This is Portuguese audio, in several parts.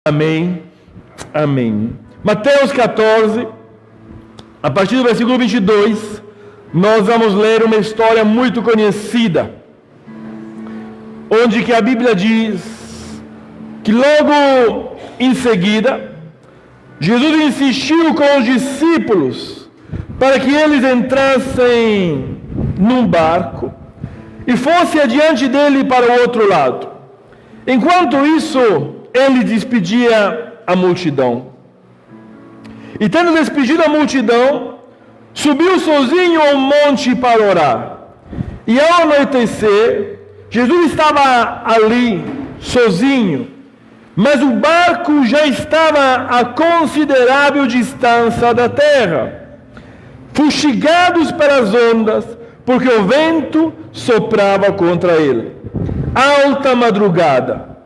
Amém. Amém. Mateus 14, a partir do versículo 22, nós vamos ler uma história muito conhecida, onde que a Bíblia diz que logo em seguida, Jesus insistiu com os discípulos para que eles entrassem num barco e fosse adiante dele para o outro lado. Enquanto isso, ele despedia a multidão. E tendo despedido a multidão, subiu sozinho ao monte para orar. E ao anoitecer, Jesus estava ali, sozinho, mas o barco já estava a considerável distância da terra, fustigados pelas ondas, porque o vento soprava contra ele. Alta madrugada,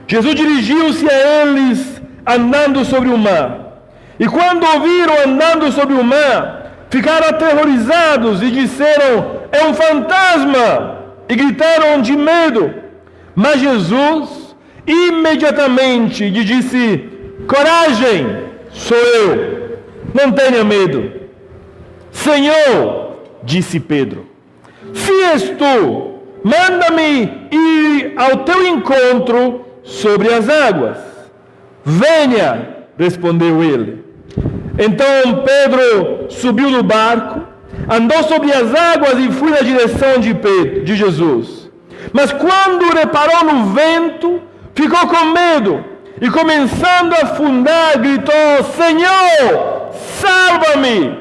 Jesus dirigiu-se a eles andando sobre o mar. E quando ouviram andando sobre o mar, ficaram aterrorizados e disseram: é um fantasma! E gritaram de medo. Mas Jesus imediatamente lhe disse: coragem, sou eu, não tenha medo. Senhor, disse Pedro, se és tu, manda-me ir ao teu encontro sobre as águas. Venha, respondeu ele. Então Pedro subiu no barco, andou sobre as águas e foi na direção de Jesus. Mas quando reparou no vento, ficou com medo e, começando a afundar, gritou: Senhor, salva-me!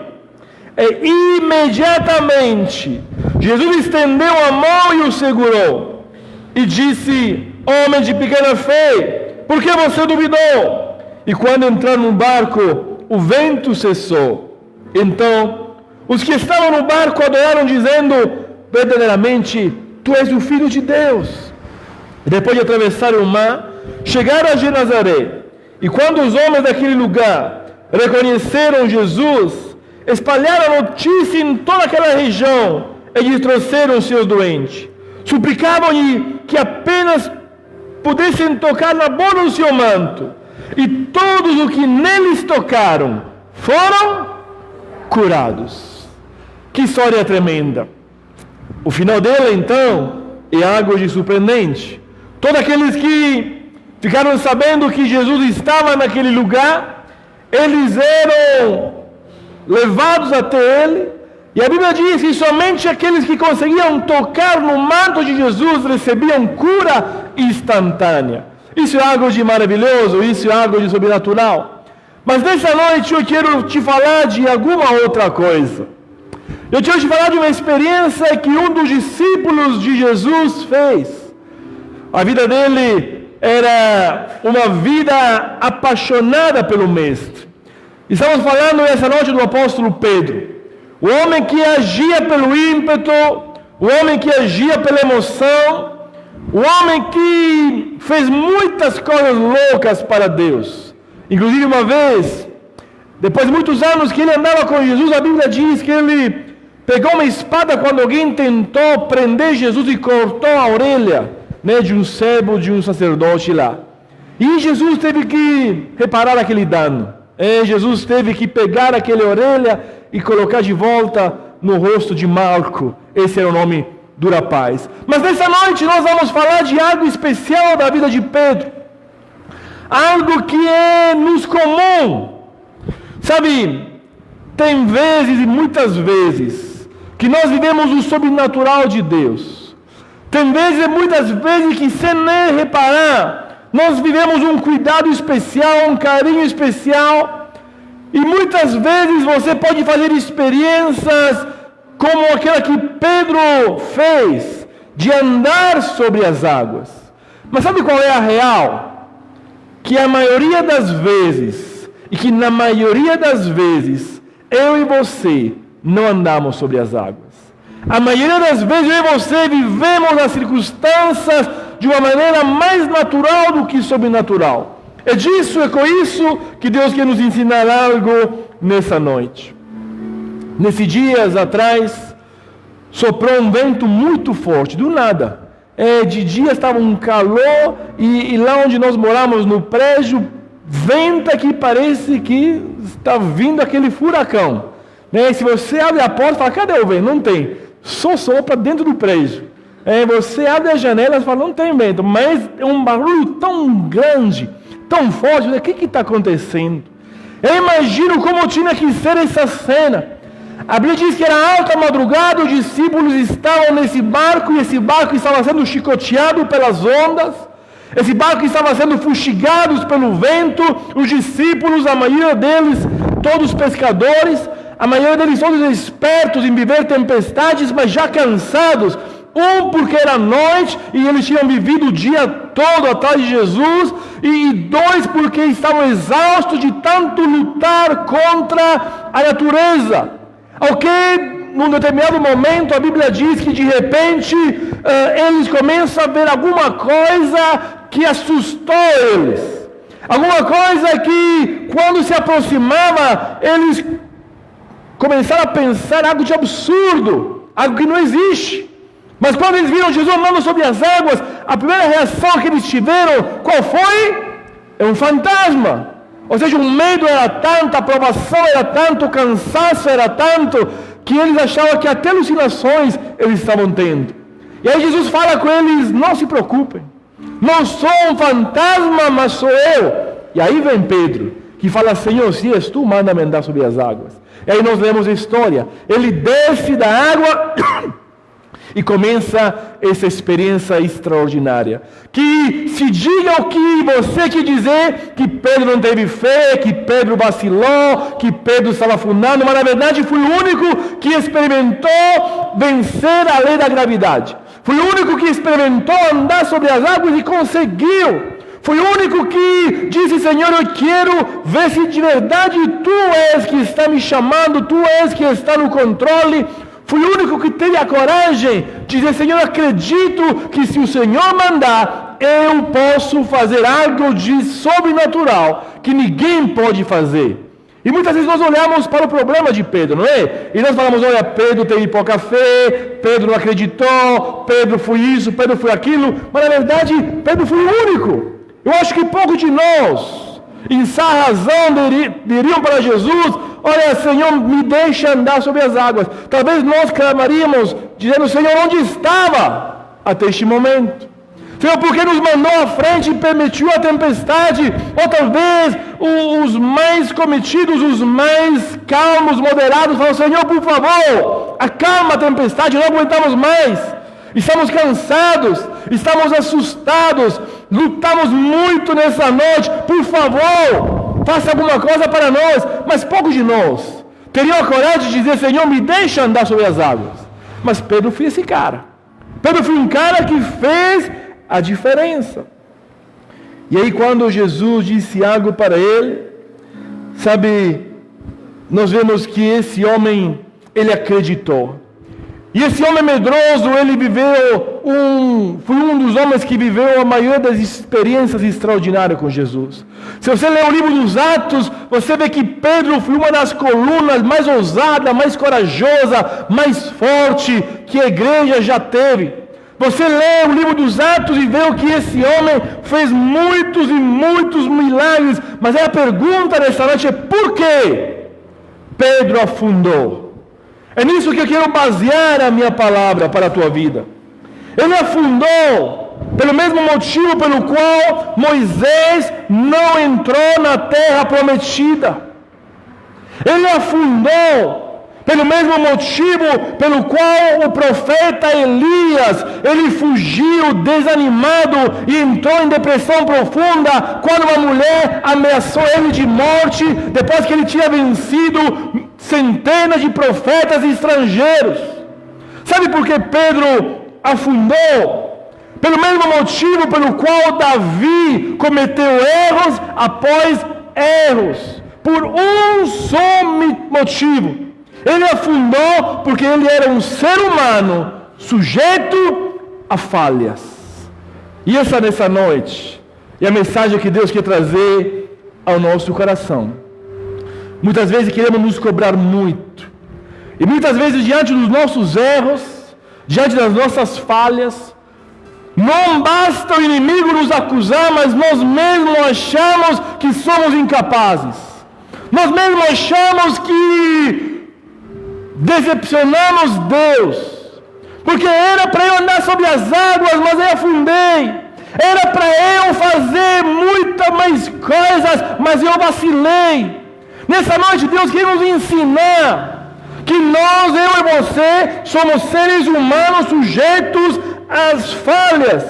E imediatamente Jesus estendeu a mão e o segurou e disse: homem de pequena fé, por que você duvidou? E quando entraram no barco, o vento cessou. Então os que estavam no barco adoraram, dizendo: verdadeiramente tu és o Filho de Deus. E depois de atravessar o mar, chegaram a Genezaré. E quando os homens daquele lugar reconheceram Jesus, espalharam a notícia em toda aquela região e lhe trouxeram seus doentes. Suplicavam-lhe que apenas pudessem tocar na borda do seu manto. E todos os que neles tocaram foram curados. Que história tremenda! O final dela, então, é algo de surpreendente. Todos aqueles que ficaram sabendo que Jesus estava naquele lugar, eles eram levados até ele, e a Bíblia diz que somente aqueles que conseguiam tocar no manto de Jesus recebiam cura instantânea. Isso é algo de maravilhoso, isso é algo de sobrenatural. Mas nessa noite eu quero te falar de alguma outra coisa. Eu quero te falar de uma experiência que um dos discípulos de Jesus fez. A vida dele era uma vida apaixonada pelo Mestre. Estamos falando essa noite do apóstolo Pedro, o homem que agia pelo ímpeto, o homem que agia pela emoção, o homem que fez muitas coisas loucas para Deus. Inclusive uma vez, depois de muitos anos que ele andava com Jesus, a Bíblia diz que ele pegou uma espada quando alguém tentou prender Jesus e cortou a orelha, de um servo de um sacerdote lá. E Jesus teve que reparar aquele dano. Jesus teve que pegar aquela orelha e colocar de volta no rosto de Marco. Esse era o nome do rapaz. Mas nessa noite nós vamos falar de algo especial da vida de Pedro. Algo que é nos comum. Sabe, tem vezes e muitas vezes que nós vivemos o sobrenatural de Deus. Tem vezes e muitas vezes que, sem nem reparar, nós vivemos um cuidado especial, um carinho especial, e muitas vezes você pode fazer experiências como aquela que Pedro fez, de andar sobre as águas. Mas sabe qual é a real? Que a maioria das vezes, e que na maioria das vezes, eu e você não andamos sobre as águas. A maioria das vezes eu e você vivemos as circunstâncias de uma maneira mais natural do que sobrenatural. É disso, é com isso que Deus quer nos ensinar algo nessa noite. Nesses dias atrás, soprou um vento muito forte, do nada. De dia estava um calor, e lá onde nós moramos, no prédio, venta que parece que está vindo aquele furacão. Né? Se você abre a porta e fala, cadê o vento? Não tem. Só sopra dentro do prédio. Você abre as janelas e fala, não tem vento. Mas é um barulho tão grande, tão forte. O que está acontecendo? Eu imagino como tinha que ser essa cena. A Bíblia diz que era alta madrugada, os discípulos estavam nesse barco, e esse barco estava sendo chicoteado pelas ondas, esse barco estava sendo fustigado pelo vento, os discípulos, a maioria deles, todos pescadores, a maioria deles todos espertos em viver tempestades, mas já cansados, porque era noite e eles tinham vivido o dia todo atrás de Jesus, e dois, porque estavam exaustos de tanto lutar contra a natureza. Ao que, num determinado momento, a Bíblia diz que de repente eles começam a ver alguma coisa que assustou eles. Alguma coisa que, quando se aproximava, eles começaram a pensar algo de absurdo, algo que não existe. Mas quando eles viram Jesus andando sobre as águas, a primeira reação que eles tiveram, qual foi? É um fantasma. Ou seja, o medo era tanto, a provação era tanto, o cansaço era tanto, que eles achavam que até alucinações eles estavam tendo. E aí Jesus fala com eles, não se preocupem, não sou um fantasma, mas sou eu. E aí vem Pedro, que fala, Senhor, se és tu, manda-me andar sobre as águas. E aí nós lemos a história, ele desce da água e começa essa experiência extraordinária. Que se diga o que você quer dizer, que Pedro não teve fé, que Pedro vacilou, que Pedro estava afundando, mas na verdade foi o único que experimentou vencer a lei da gravidade. Foi o único que experimentou andar sobre as águas e conseguiu. Foi o único que disse, Senhor, eu quero ver se de verdade Tu és que está me chamando, Tu és que está no controle. Foi o único que teve a coragem de dizer, Senhor, acredito que se o Senhor mandar, eu posso fazer algo de sobrenatural que ninguém pode fazer. E muitas vezes nós olhamos para o problema de Pedro, não é? E nós falamos, olha, Pedro teve pouca fé, Pedro não acreditou, Pedro foi isso, Pedro foi aquilo. Mas na verdade, Pedro foi o único. Eu acho que pouco de nós, em sã razão, diriam para Jesus, olha, Senhor, me deixa andar sobre as águas. Talvez nós clamaríamos, dizendo, Senhor, onde estava até este momento? Senhor, por que nos mandou à frente e permitiu a tempestade? Ou talvez os mais cometidos, os mais calmos, moderados, falam, Senhor, por favor, acalma a tempestade, não aguentamos mais. Estamos cansados, estamos assustados, lutamos muito nessa noite, por favor, faça alguma coisa para nós. Mas poucos de nós teriam a coragem de dizer, Senhor, me deixa andar sobre as águas. Mas Pedro foi esse cara. Pedro foi um cara que fez a diferença. E aí quando Jesus disse algo para ele, sabe, nós vemos que esse homem, ele acreditou. E esse homem medroso, ele foi um dos homens que viveu a maioria das experiências extraordinárias com Jesus. Se você ler o livro dos Atos, você vê que Pedro foi uma das colunas mais ousada, mais corajosa, mais forte que a igreja já teve. Você lê o livro dos Atos e vê o que esse homem fez muitos e muitos milagres. Mas a pergunta nessa noite é, por que Pedro afundou? É nisso que eu quero basear a minha palavra para a tua vida. Ele afundou pelo mesmo motivo pelo qual Moisés não entrou na terra prometida. Ele afundou pelo mesmo motivo pelo qual o profeta Elias, ele fugiu desanimado e entrou em depressão profunda quando uma mulher ameaçou ele de morte depois que ele tinha vencido centenas de profetas estrangeiros. Sabe por que Pedro afundou? Pelo mesmo motivo pelo qual Davi cometeu erros após erros. Por um só motivo. Ele afundou porque ele era um ser humano sujeito a falhas. E nessa noite, é a mensagem que Deus quer trazer ao nosso coração. Muitas vezes queremos nos cobrar muito. E muitas vezes diante dos nossos erros, diante das nossas falhas, Não basta o inimigo nos acusar, mas nós mesmos achamos que somos incapazes. Nós mesmos achamos que decepcionamos Deus. Porque era para eu andar sobre as águas, mas eu afundei. Era para eu fazer muitas mais coisas, mas eu vacilei. Nessa noite Deus quer nos ensinar que nós, eu e você, somos seres humanos sujeitos às falhas.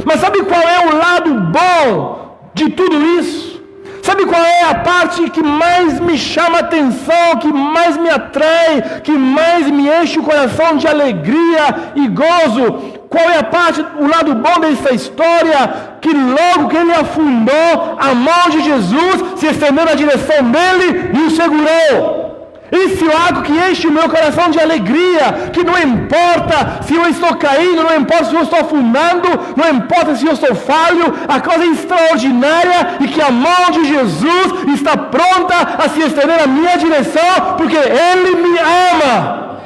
Mas sabe qual é o lado bom de tudo isso? Sabe qual é a parte que mais me chama a atenção, que mais me atrai, que mais me enche o coração de alegria e gozo? Qual é a parte, o lado bom dessa história? Que logo que ele afundou, a mão de Jesus se estendeu na direção dele e o segurou. Esse é algo que enche o meu coração de alegria, que não importa se eu estou caindo, não importa se eu estou afundando, não importa se eu estou falho, a coisa é extraordinária e que a mão de Jesus está pronta a se estender na minha direção, porque Ele me ama,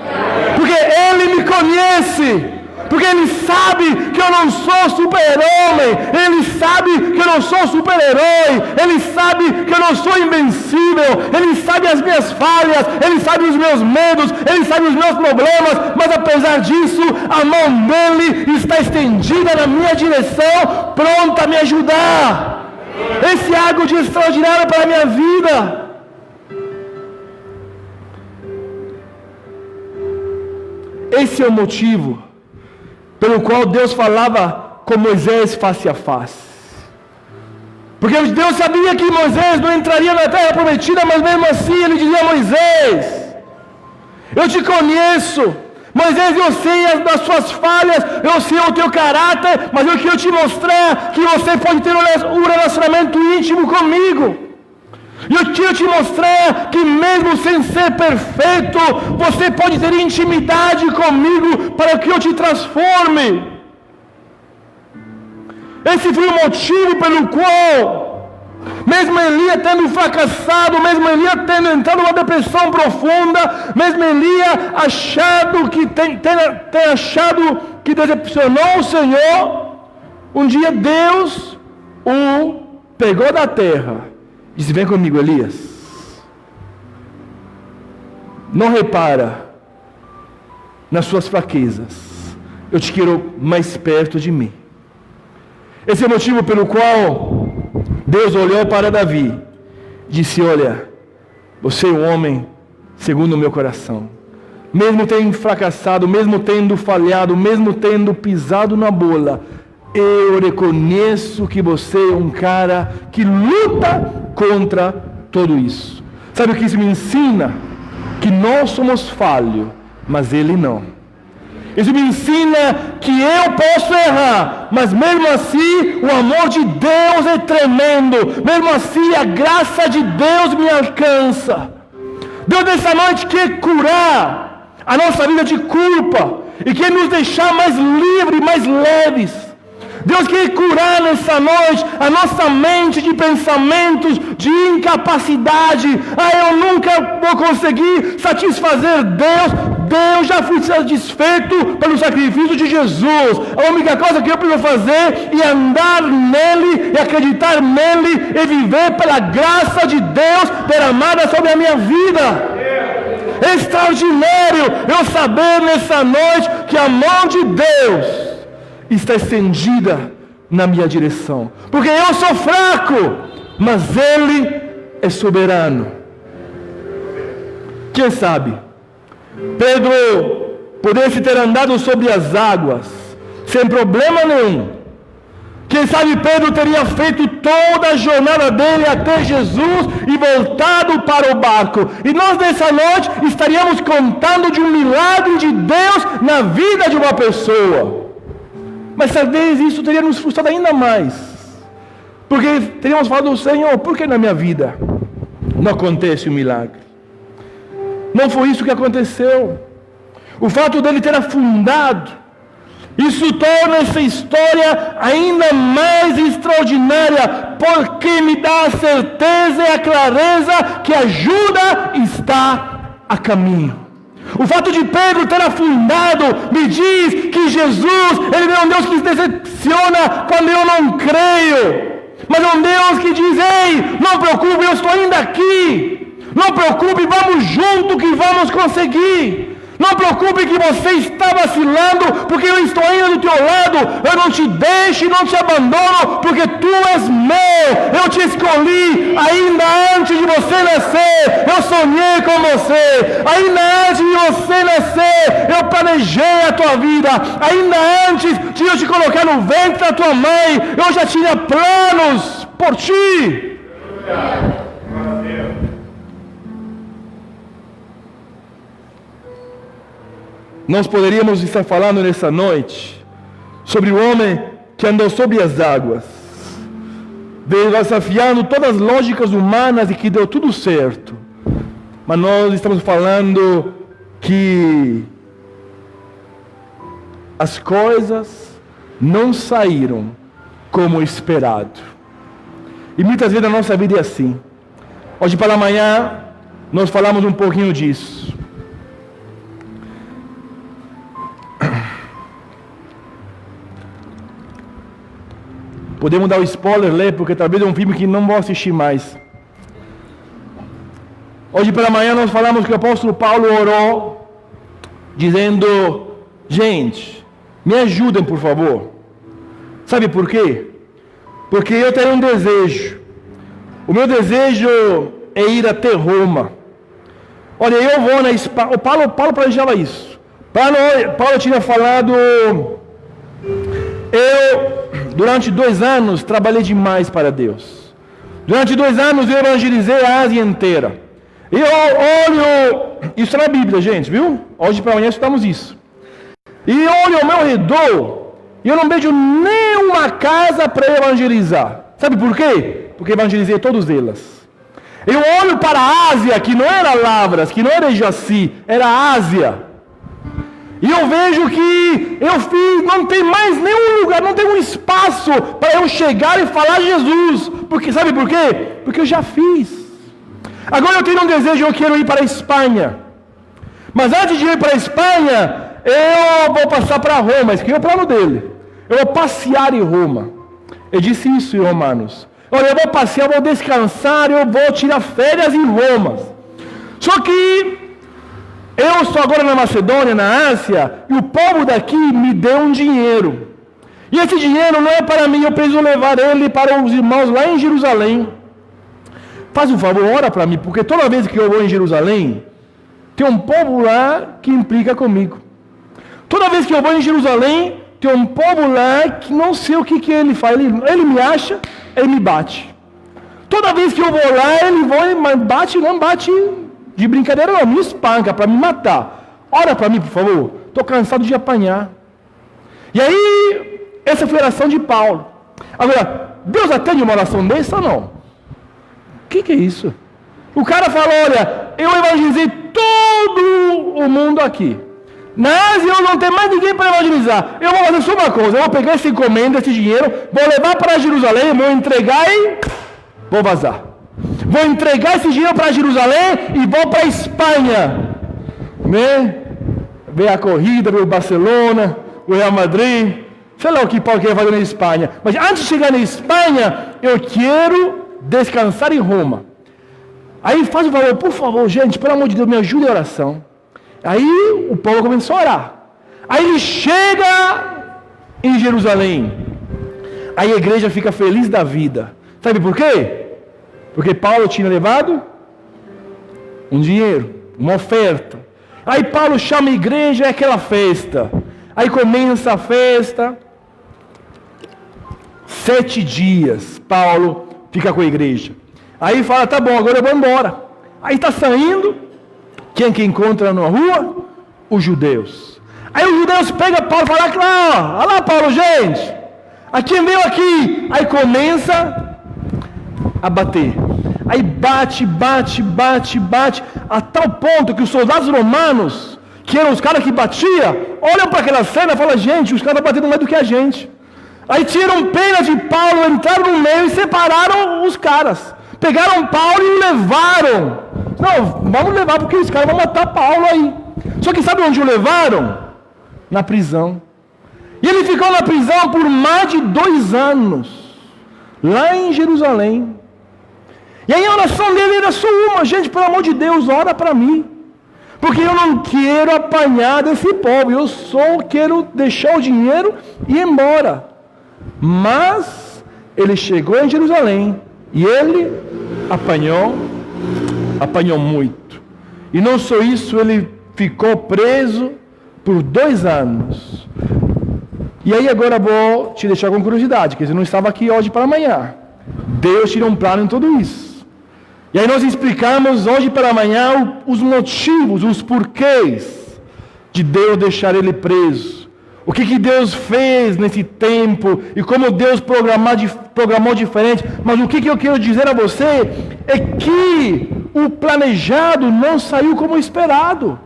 porque Ele me conhece, porque Ele sabe que eu não sou super-homem, Ele sabe que eu não sou super-herói, Ele sabe que eu não sou invencível, Ele sabe as minhas falhas, Ele sabe os meus medos, Ele sabe os meus problemas, mas apesar disso, a mão dEle está estendida na minha direção, pronta a me ajudar. Esse é algo de extraordinário para a minha vida. Esse é o motivo pelo qual Deus falava com Moisés face a face. Porque Deus sabia que Moisés não entraria na terra prometida, mas mesmo assim Ele dizia a Moisés: eu te conheço, Moisés, eu sei das suas falhas, eu sei o teu caráter, mas eu quero te mostrar que você pode ter um relacionamento íntimo comigo. Eu quero te mostrar que mesmo sem ser perfeito, você pode ter intimidade comigo para que eu te transforme. Esse foi o motivo pelo qual, mesmo Elias tendo fracassado, mesmo Elias tendo entrado numa depressão profunda, mesmo Elias achado que ter achado que decepcionou o Senhor, um dia Deus o pegou da terra. Disse: vem comigo, Elias. Não repara nas suas fraquezas. Eu te quero mais perto de mim. Esse é o motivo pelo qual Deus olhou para Davi e disse: olha, você é um homem segundo o meu coração. Mesmo tendo fracassado, mesmo tendo falhado, mesmo tendo pisado na bola, eu reconheço que você é um cara que luta contra tudo isso. Sabe o que isso me ensina? Que nós somos falhos, mas Ele não. Isso me ensina que eu posso errar, mas mesmo assim o amor de Deus é tremendo. Mesmo assim a graça de Deus me alcança. Deus nessa noite quer curar a nossa vida de culpa e quer nos deixar mais livres, mais leves. Deus quer curar nessa noite a nossa mente de pensamentos de incapacidade. Eu nunca vou conseguir satisfazer Deus. Deus já foi satisfeito pelo sacrifício de Jesus. A única coisa que eu preciso fazer é andar nele, e acreditar nele, e viver pela graça de Deus derramada sobre a minha vida. É extraordinário eu saber nessa noite que a mão de Deus está estendida na minha direção, porque eu sou fraco, mas Ele é soberano. Quem sabe Pedro pudesse ter andado sobre as águas sem problema nenhum. Quem sabe Pedro teria feito toda a jornada dele até Jesus e voltado para o barco. E nós nessa noite estaríamos contando de um milagre de Deus na vida de uma pessoa. Mas talvez isso teria nos frustrado ainda mais, porque teríamos falado: Senhor, por que na minha vida não acontece o milagre? Não foi isso que aconteceu. O fato dele ter afundado, isso torna essa história ainda mais extraordinária, porque me dá a certeza e a clareza que a ajuda está a caminho. O fato de Pedro ter afundado me diz que Jesus, Ele não é um Deus que se decepciona quando eu não creio, mas é um Deus que diz: ei, não preocupe, eu estou ainda aqui. Não preocupe, vamos junto que vamos conseguir. Não preocupe que você está vacilando, porque eu estou ainda do teu lado. Eu não te deixo e não te abandono, porque tu és meu. Eu te escolhi ainda antes de você nascer. Eu sonhei com você. Ainda antes de você nascer, eu planejei a tua vida. Ainda antes de eu te colocar no ventre da tua mãe, eu já tinha planos por ti. Nós poderíamos estar falando nessa noite sobre o homem que andou sobre as águas, desafiando todas as lógicas humanas e que deu tudo certo. Mas nós estamos falando que as coisas não saíram como esperado. E muitas vezes a nossa vida é assim. Hoje pela manhã nós falamos um pouquinho disso. Podemos dar o spoiler, ler, porque talvez é um filme que não vou assistir mais. Hoje pela manhã nós falamos que o apóstolo Paulo orou, dizendo: gente, me ajudem por favor. Sabe por quê? Porque eu tenho um desejo. O meu desejo é ir até Roma. Olha, eu vou na Espanha. Paulo planejava isso. Paulo tinha falado: durante 2 anos, trabalhei demais para Deus. Durante 2 anos, eu evangelizei a Ásia inteira. E eu olho, isso é na Bíblia, gente, viu? Hoje para amanhã estudamos isso. E eu olho ao meu redor, e eu não vejo nenhuma casa para evangelizar. Sabe por quê? Porque evangelizei todas elas. Eu olho para a Ásia, que não era Lavras, que não era Jaci, era Ásia. E eu vejo que não tem mais nenhum lugar, não tem um espaço para eu chegar e falar de Jesus. Porque, sabe por quê? Porque eu já fiz. Agora eu tenho um desejo, eu quero ir para a Espanha. Mas antes de ir para a Espanha, eu vou passar para Roma. Esse aqui é o plano dele. Eu vou passear em Roma. Eu disse isso em Romanos. Olha, eu vou passear, eu vou descansar, eu vou tirar férias em Roma. Só que eu estou agora na Macedônia, na Ásia, e o povo daqui me deu um dinheiro. E esse dinheiro não é para mim, eu preciso levar ele para os irmãos lá em Jerusalém. Faz um favor, ora para mim, porque toda vez que eu vou em Jerusalém, tem um povo lá que implica comigo. Toda vez que eu vou em Jerusalém, tem um povo lá que não sei o que ele faz. Ele me acha, ele me bate. Toda vez que eu vou lá, ele bate, não bate de brincadeira, não, me espanca para me matar. Ora para mim, por favor. Estou cansado de apanhar. E aí, essa foi a oração de Paulo. Agora, Deus atende uma oração dessa ou não? O que é isso? O cara falou: olha, eu evangelizei todo o mundo aqui. Na Ásia eu não tenho mais ninguém para evangelizar. Eu vou fazer só uma coisa: eu vou pegar essa encomenda, esse dinheiro, vou levar para Jerusalém, vou entregar e vou vazar. Vou entregar esse dinheiro para Jerusalém e vou para a Espanha. Né? Ver a corrida, ver o Barcelona, o Real Madrid. Sei lá o que Paulo quer fazer na Espanha. Mas antes de chegar na Espanha, eu quero descansar em Roma. Aí faz o favor, por favor, gente, pelo amor de Deus, me ajude em oração. Aí o Paulo começou a orar. Aí ele chega em Jerusalém. Aí a igreja fica feliz da vida. Sabe por quê? Porque Paulo tinha levado um dinheiro, uma oferta. Aí Paulo chama a igreja, é aquela festa. Aí começa a festa. 7 dias Paulo fica com a igreja. Aí fala: tá bom, agora eu vou embora. Aí está saindo. Quem que encontra na rua? Os judeus. Aí os judeus pegam Paulo e falam: olha lá Paulo, gente. A quem veio aqui? Aí começa a bater. Aí bate, a tal ponto que os soldados romanos, que eram os caras que batiam, olham para aquela cena e falam: gente, os caras estão batendo mais do que a gente. Aí tiram pena de Paulo, entraram no meio e separaram os caras. Pegaram Paulo e o levaram. Não, vamos levar porque os caras vão matar Paulo aí. Só que sabe onde o levaram? Na prisão. E ele ficou na prisão por mais de 2 anos, lá em Jerusalém. E aí a oração dele era só uma: gente, pelo amor de Deus, ora para mim. Porque eu não quero apanhar desse povo, eu só quero deixar o dinheiro e ir embora. Mas ele chegou em Jerusalém e ele apanhou muito. E não só isso, ele ficou preso por 2 anos. E aí agora vou te deixar com curiosidade, que você não estava aqui hoje para amanhã. Deus tinha um plano em tudo isso. E aí nós explicamos hoje para amanhã os motivos, os porquês de Deus deixar ele preso. O que Deus fez nesse tempo e como Deus programou diferente. Mas o que eu quero dizer a você é que o planejado não saiu como esperado.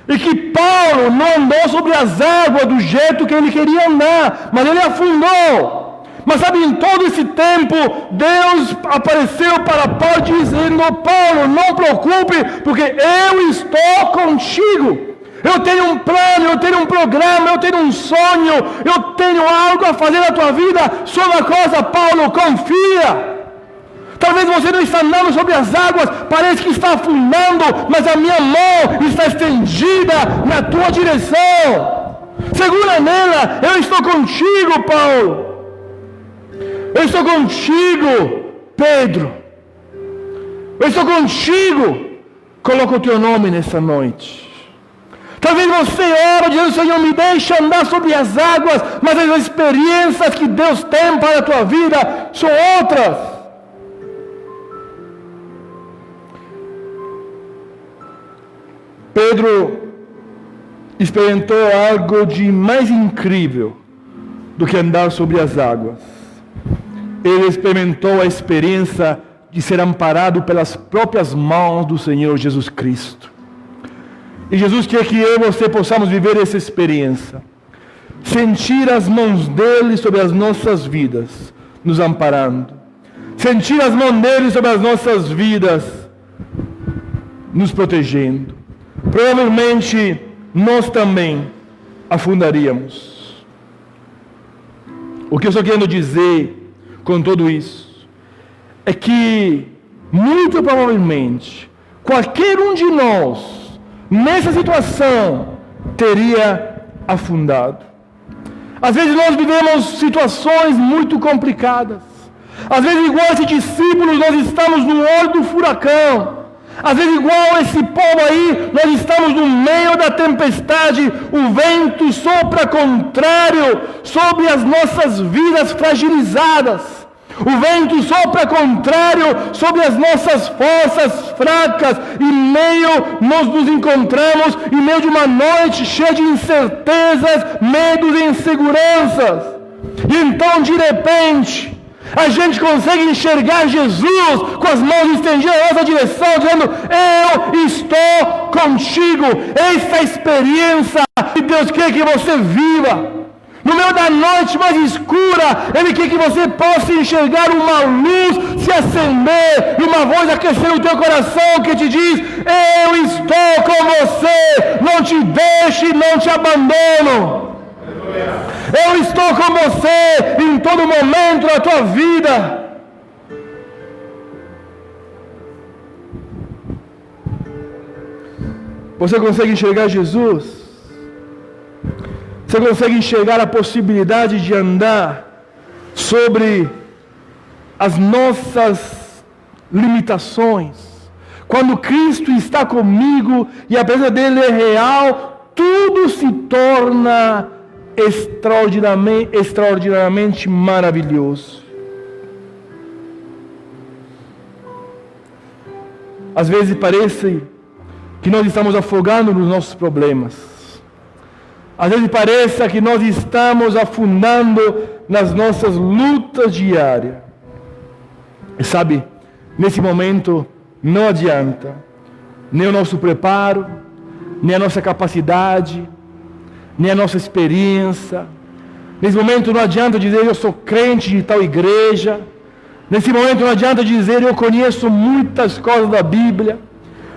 E que Paulo não andou sobre as águas do jeito que ele queria andar, mas ele afundou. Mas sabe, em todo esse tempo, Deus apareceu para Paulo dizendo: Paulo, não preocupe, porque eu estou contigo. Eu tenho um plano, eu tenho um programa, eu tenho um sonho, eu tenho algo a fazer na tua vida. Só uma coisa, Paulo, confia. Talvez você não está andando sobre as águas, parece que está afundando, mas a minha mão está estendida na tua direção. Segura nela, eu estou contigo, Paulo. Eu estou contigo, Pedro. Eu estou contigo. Coloca o teu nome nessa noite. Talvez você ore dizendo: Senhor, me deixa andar sobre as águas, mas as experiências que Deus tem para a tua vida são outras. Pedro experimentou algo de mais incrível do que andar sobre as águas. Ele experimentou a experiência de ser amparado pelas próprias mãos do Senhor Jesus Cristo. E Jesus quer que eu e você possamos viver essa experiência. Sentir as mãos dele sobre as nossas vidas, nos amparando. Sentir as mãos dele sobre as nossas vidas, nos protegendo. Provavelmente nós também afundaríamos. O que eu estou querendo dizer com tudo isso é que, muito provavelmente, qualquer um de nós, nessa situação, teria afundado. Às vezes nós vivemos situações muito complicadas. Às vezes, igual esses discípulos, nós estamos no olho do furacão. Às vezes, igual esse povo aí, nós estamos no meio da tempestade, o vento sopra contrário sobre as nossas vidas fragilizadas. O vento sopra contrário sobre as nossas forças fracas, nós nos encontramos em meio de uma noite cheia de incertezas, medos e inseguranças. E então, de repente, a gente consegue enxergar Jesus com as mãos estendidas na nossa direção, dizendo: eu estou contigo. Essa experiência que Deus quer que você viva. No meio da noite mais escura, Ele quer que você possa enxergar uma luz se acender, e uma voz aquecer o teu coração que te diz: eu estou com você, não te deixe, não te abandono. Eu estou com você em todo momento da tua vida. Você consegue enxergar Jesus? Você consegue enxergar a possibilidade de andar sobre as nossas limitações? Quando Cristo está comigo e a presença dele é real, tudo se torna extraordinariamente maravilhoso. Às vezes parece que nós estamos afogando nos nossos problemas. Às vezes parece que nós estamos afundando nas nossas lutas diárias. E sabe, nesse momento não adianta nem o nosso preparo, nem a nossa capacidade, nem a nossa experiência. Nesse momento não adianta dizer: eu sou crente de tal igreja. Nesse momento não adianta dizer: eu conheço muitas coisas da Bíblia.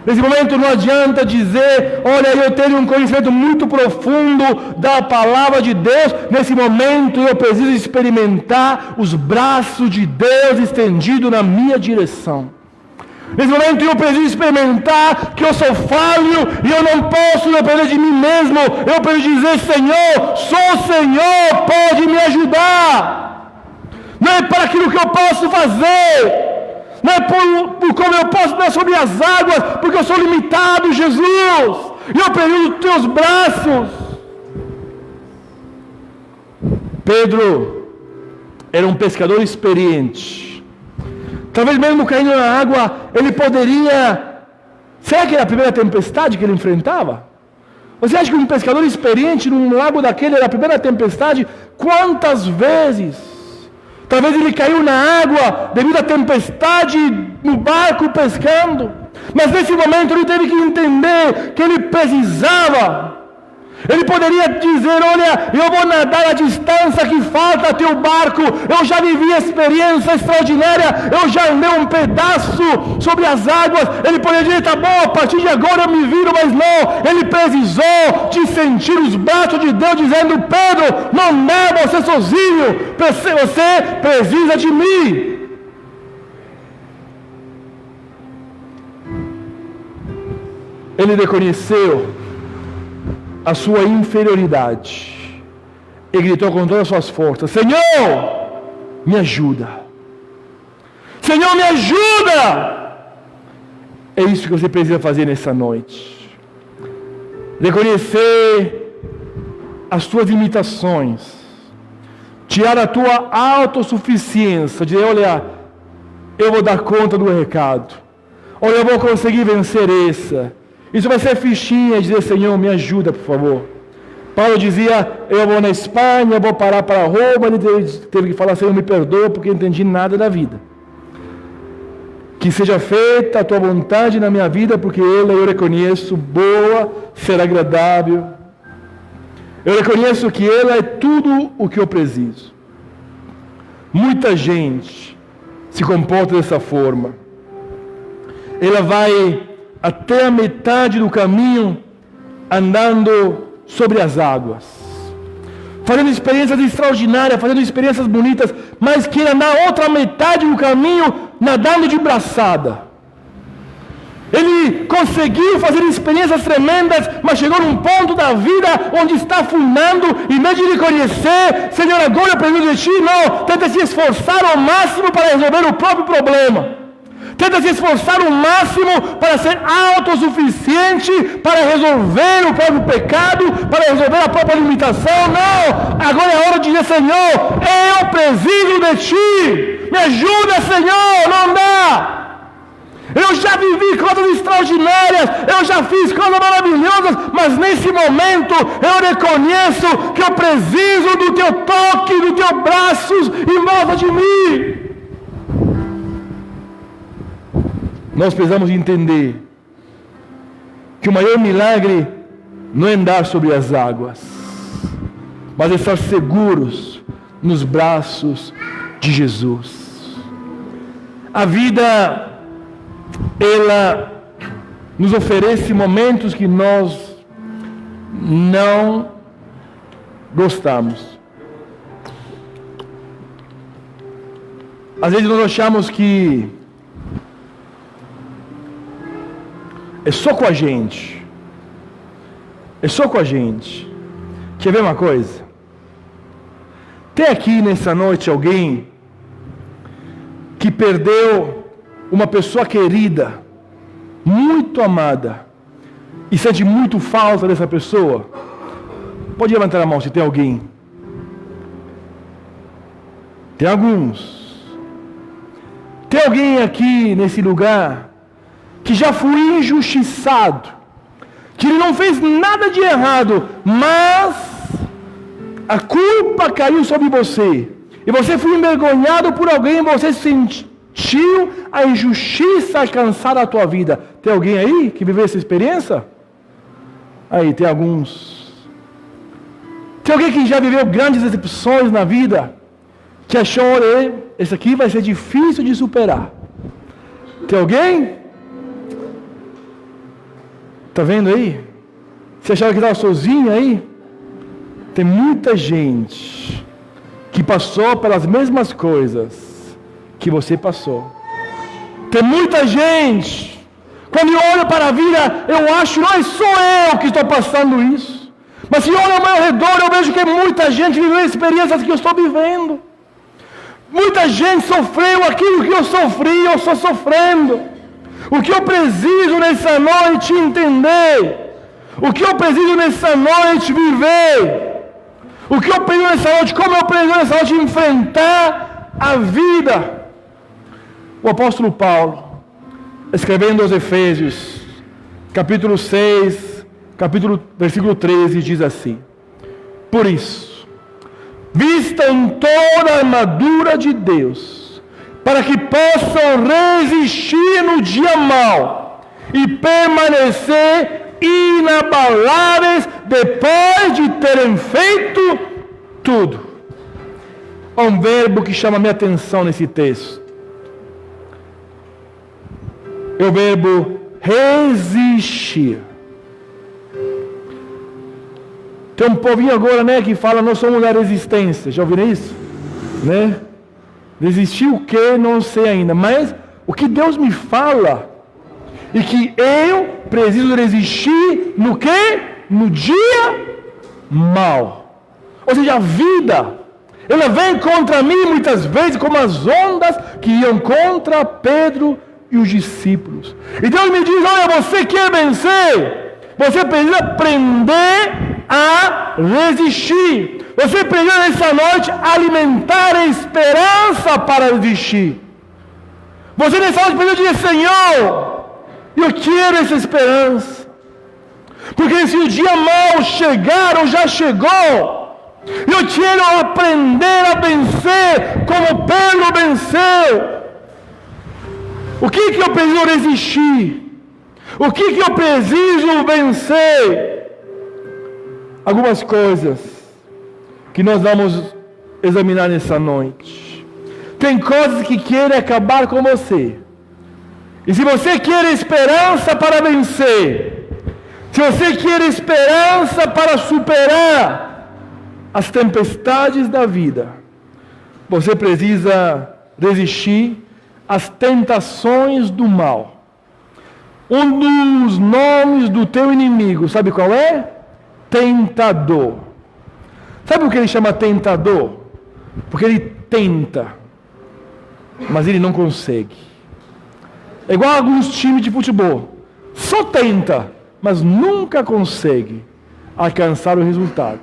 Nesse momento não adianta dizer, olha, eu tenho um conhecimento muito profundo da palavra de Deus. Nesse momento eu preciso experimentar os braços de Deus estendidos na minha direção. Nesse momento eu preciso experimentar que eu sou falho e eu não posso depender de mim mesmo. Eu preciso dizer, Senhor, sou o Senhor, pode me ajudar. Não é para aquilo que eu posso fazer. Não é por como eu posso andar sobre as águas, porque eu sou limitado, Jesus. E eu preciso dos teus braços. Pedro era um pescador experiente. Talvez mesmo caindo na água, ele poderia... Será que era a primeira tempestade que ele enfrentava? Você acha que um pescador experiente num lago daquele era a primeira tempestade? Quantas vezes? Talvez ele caiu na água devido à tempestade no barco pescando. Mas nesse momento ele teve que entender que ele precisava. Ele poderia dizer, olha, eu vou nadar a distância que falta até o barco. Eu já vivi experiência extraordinária. Eu já andei um pedaço sobre as águas. Ele poderia dizer, tá bom, a partir de agora eu me viro, mas não. Ele precisou de sentir os braços de Deus dizendo, Pedro, não dá você sozinho. Você precisa de mim. Ele reconheceu a sua inferioridade e gritou com todas as suas forças, Senhor, me ajuda. Senhor, me ajuda. É isso que você precisa fazer nessa noite. Reconhecer as tuas limitações, tirar a tua autossuficiência, dizer, olha, eu vou dar conta do recado, olha, eu vou conseguir vencer essa. Isso vai ser fichinha, dizer, Senhor, me ajuda, por favor. Paulo dizia, eu vou na Espanha, eu vou parar para Roma. Ele teve que falar, Senhor, me perdoa, porque eu não entendi nada da vida. Que seja feita a tua vontade na minha vida, porque ela eu reconheço boa, será agradável. Eu reconheço que ela é tudo o que eu preciso. Muita gente se comporta dessa forma. Ela vai até a metade do caminho andando sobre as águas, fazendo experiências extraordinárias, fazendo experiências bonitas, mas quer andar a outra metade do caminho nadando de braçada. Ele conseguiu fazer experiências tremendas, mas chegou num ponto da vida onde está afundando, em vez de reconhecer, Senhor, agora eu preciso de Ti, não, tenta se esforçar ao máximo para resolver o próprio problema. Tenta se esforçar o máximo para ser autossuficiente, para resolver o próprio pecado, para resolver a própria limitação. Não! Agora é a hora de dizer, Senhor, eu preciso de Ti. Me ajuda, Senhor, não dá. Eu já vivi coisas extraordinárias, eu já fiz coisas maravilhosas, mas nesse momento eu reconheço que eu preciso do Teu toque, do Teu braços em volta de mim. Nós precisamos entender que o maior milagre não é andar sobre as águas, mas é estar seguros nos braços de Jesus. A vida, ela nos oferece momentos que nós não gostamos. Às vezes nós achamos que é só com a gente. É só com a gente. Quer ver uma coisa? Tem aqui nessa noite alguém que perdeu uma pessoa querida, muito amada, e sente muito falta dessa pessoa? Pode levantar a mão se tem alguém. Tem alguns. Tem alguém aqui nesse lugar que já foi injustiçado, que ele não fez nada de errado, mas a culpa caiu sobre você, e você foi envergonhado por alguém, e você sentiu a injustiça alcançar a tua vida. Tem alguém aí que viveu essa experiência? Aí, tem alguns. Tem alguém que já viveu grandes decepções na vida, que achou, esse aqui vai ser difícil de superar. Tem alguém? Está vendo aí? Você achava que estava sozinho aí? Tem muita gente que passou pelas mesmas coisas que você passou. Tem muita gente, quando eu olho para a vida, eu acho, não é só eu que estou passando isso. Mas se eu olho ao meu redor, eu vejo que muita gente viveu experiências que eu estou vivendo. Muita gente sofreu aquilo que eu sofri, eu estou sofrendo. O que eu preciso nessa noite entender, o que eu preciso nessa noite viver, o que eu preciso nessa noite, como eu preciso nessa noite enfrentar a vida. O apóstolo Paulo, escrevendo aos Efésios, capítulo 6, versículo 13, diz assim: por isso, vistam toda a armadura de Deus, para que possam resistir no dia mau e permanecer inabaláveis depois de terem feito tudo. Há um verbo que chama a minha atenção nesse texto. É o verbo resistir. Tem um povinho agora, né, que fala, nós somos da resistência. Já ouviram isso? Né? Resistir o quê? Não sei ainda. Mas o que Deus me fala e que eu preciso resistir no quê? No dia mau. Ou seja, a vida, ela vem contra mim muitas vezes como as ondas que iam contra Pedro e os discípulos. E Deus me diz, olha, você quer vencer? Você precisa aprender a resistir. Você precisa nessa noite alimentar a esperança para resistir. Você nessa noite precisa dizer, Senhor, eu quero essa esperança. Porque se o dia mau chegar ou já chegou, eu quero aprender a vencer como Pedro venceu. O que eu preciso resistir? O que eu preciso vencer? Algumas coisas que nós vamos examinar nessa noite. Tem coisas que querem acabar com você. E se você quer esperança para vencer, se você quer esperança para superar as tempestades da vida, você precisa resistir às tentações do mal. Um dos nomes do teu inimigo, sabe qual é? Tentador. Sabe por que ele chama tentador? Porque ele tenta, mas ele não consegue. É igual a alguns times de futebol. Só tenta, mas nunca consegue alcançar o resultado.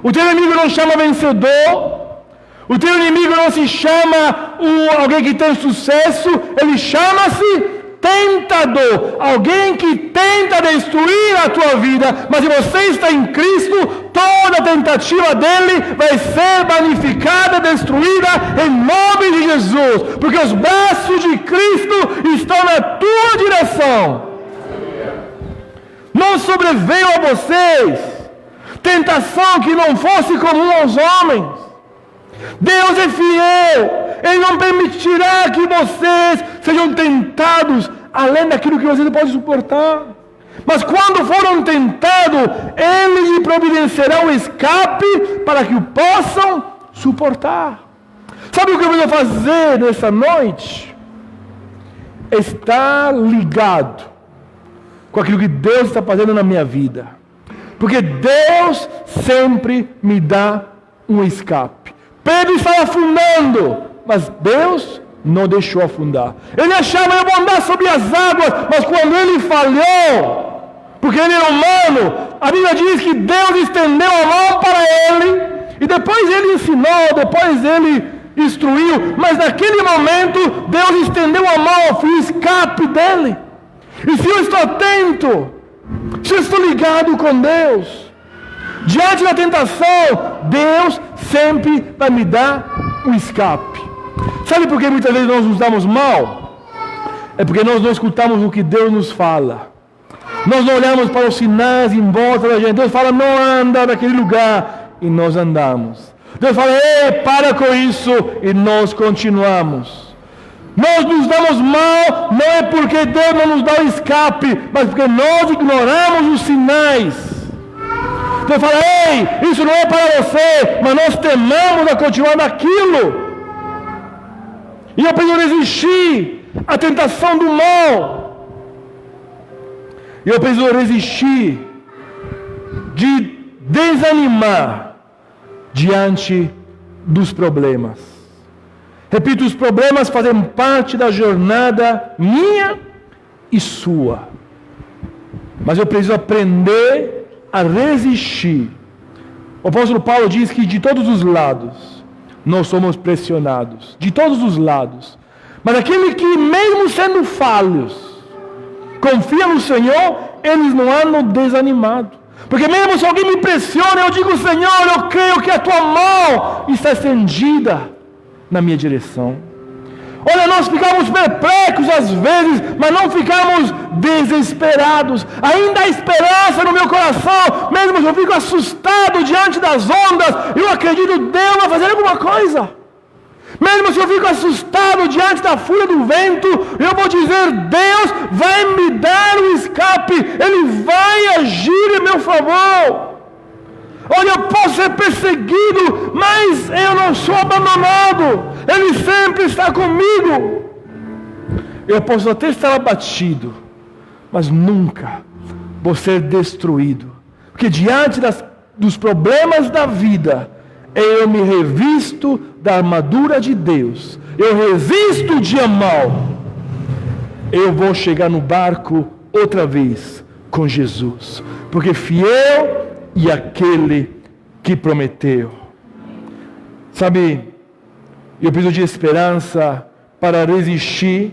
O teu inimigo não chama vencedor. O teu inimigo não se chama alguém que tem sucesso. Ele chama-se tentador, alguém que tenta destruir a tua vida, mas se você está em Cristo, toda tentativa dele vai ser danificada, destruída em nome de Jesus, porque os braços de Cristo estão na tua direção. Não sobreveio a vocês tentação que não fosse comum aos homens. Deus é fiel. Ele não permitirá que vocês sejam tentados além daquilo que vocês podem suportar. Mas quando foram tentados, Ele lhe providenciará um escape para que o possam suportar. Sabe o que eu vou fazer nessa noite? Estar ligado com aquilo que Deus está fazendo na minha vida. Porque Deus sempre me dá um escape. Pedro estava afundando, mas Deus não deixou afundar. Ele achava que ia andar sobre as águas, mas quando ele falhou, porque ele era humano, a Bíblia diz que Deus estendeu a mão para ele, e depois ele ensinou, depois ele instruiu, mas naquele momento Deus estendeu a mão, foi o escape dele. E se eu estou atento, se eu estou ligado com Deus, diante da tentação, Deus sempre vai me dar um escape. Sabe por que muitas vezes nós nos damos mal? É porque nós não escutamos o que Deus nos fala. Nós não olhamos para os sinais em volta da gente. Deus fala, não anda naquele lugar, e nós andamos. Deus fala, ei, para com isso, e nós continuamos. Nós nos damos mal não é porque Deus não nos dá o escape, mas porque nós ignoramos os sinais. Deus fala: ei, isso não é para você, mas nós temamos a continuar naquilo. E eu preciso resistir à tentação do mal. E eu preciso resistir de desanimar diante dos problemas. Repito, os problemas fazem parte da jornada minha e sua. Mas eu preciso aprender a resistir. O apóstolo Paulo diz que de todos os lados nós somos pressionados. De todos os lados. Mas aquele que, mesmo sendo falhos, confia no Senhor, eles não andam desanimados. Porque mesmo se alguém me pressiona, eu digo: Senhor, eu creio que a tua mão está estendida na minha direção. Olha, nós ficamos perplexos às vezes, mas não ficamos desesperados. Ainda há esperança no meu coração, mesmo se eu fico assustado diante das ondas, eu acredito que Deus vai fazer alguma coisa. Mesmo se eu fico assustado diante da fúria do vento, eu vou dizer: Deus vai me dar o escape, Ele vai agir em meu favor. Olha, eu posso ser perseguido, mas eu não sou abandonado, Ele sempre está comigo. Eu posso até estar abatido, mas nunca vou ser destruído, porque diante dos problemas da vida, eu me revisto da armadura de Deus, eu resisto o dia mau, eu vou chegar no barco outra vez com Jesus, porque fiel e aquele que prometeu. Sabe, eu preciso de esperança para resistir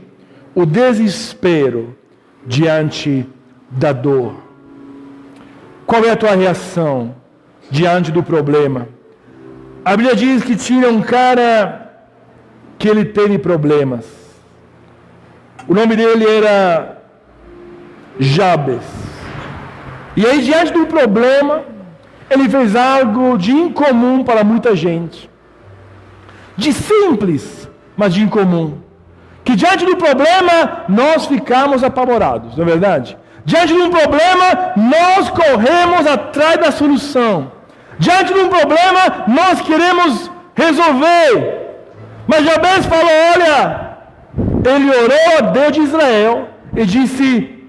o desespero diante da dor. Qual é a tua reação diante do problema? A Bíblia diz que tinha um cara que ele teve problemas. O nome dele era Jabes. E aí, diante do problema, ele fez algo de incomum para muita gente. De simples, mas de incomum. Que diante do problema, nós ficamos apavorados, não é verdade? Diante de um problema, nós corremos atrás da solução. Diante de um problema, nós queremos resolver. Mas Jabes falou: olha, ele orou a Deus de Israel e disse: